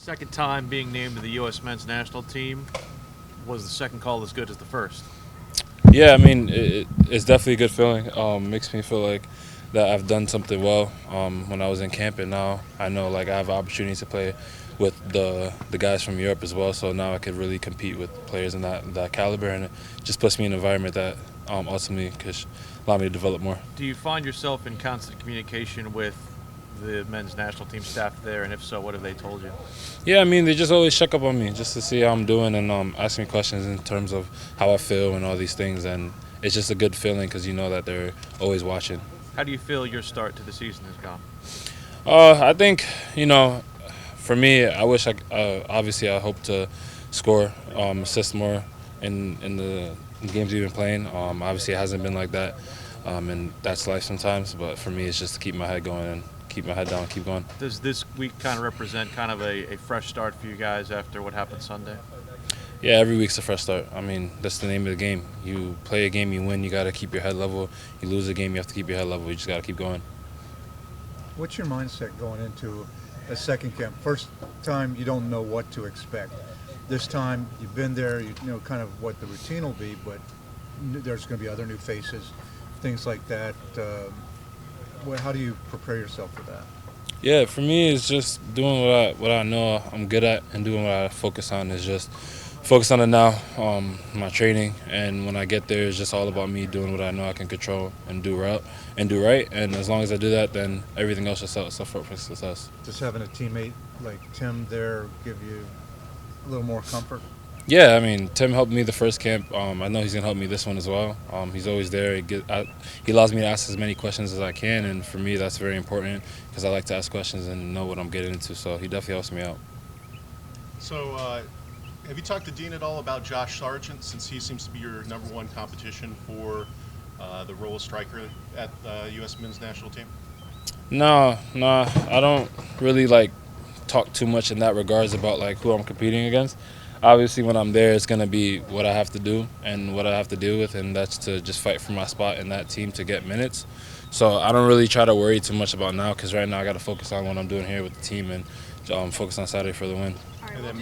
Second time being named to the U.S. men's national team. Was the second call as good as the first? Yeah, I mean, it's definitely a good feeling. Makes me feel like that I've done something well when I was in camp, and now I know like I have an opportunity to play with the guys from Europe as well. So now I could really compete with players in that caliber, and it just puts me in an environment that ultimately could allow me to develop more. Do you find yourself in constant communication with the men's national team staff there, and if so, what have they told you? Yeah, I mean, they just always check up on me just to see how I'm doing and ask me questions in terms of how I feel and all these things. And it's just a good feeling because you know that they're always watching. How do you feel your start to the season has gone? I think, you know, for me, I wish obviously I hope to score, assist more in the games we've been playing. Obviously, it hasn't been like that, and that's life sometimes. But for me, it's just to keep my head going and keep my head down, keep going. Does this week kind of represent kind of a fresh start for you guys after what happened Sunday? Yeah, every week's a fresh start. I mean, that's the name of the game. You play a game, you win, you got to keep your head level. You lose a game, you have to keep your head level. You just got to keep going. What's your mindset going into a second camp? First time, you don't know what to expect. This time, you've been there, you know kind of what the routine will be, but there's going to be other new faces, things like that. How do you prepare yourself for that? Yeah, for me, it's just doing what I know I'm good at, and doing what I focus on is just focus on it now, my training, and when I get there, it's just all about me doing what I know I can control and do right. And as long as I do that, then everything else will suffer for success. Does having a teammate like Tim there give you a little more comfort? Yeah, I mean, Tim helped me the first camp. I know he's gonna help me this one as well. He's always there. He allows me to ask as many questions as I can, and for me, that's very important because I like to ask questions and know what I'm getting into. So he definitely helps me out. So, have you talked to Dean at all about Josh Sargent, since he seems to be your number one competition for the role of striker at the U.S. men's national team? No, no, I don't really like talk too much in that regards about like who I'm competing against. Obviously, when I'm there, it's gonna be what I have to do and what I have to deal with, and that's to just fight for my spot in that team to get minutes. So I don't really try to worry too much about now because right now I got to focus on what I'm doing here with the team and focus on Saturday for the win. And then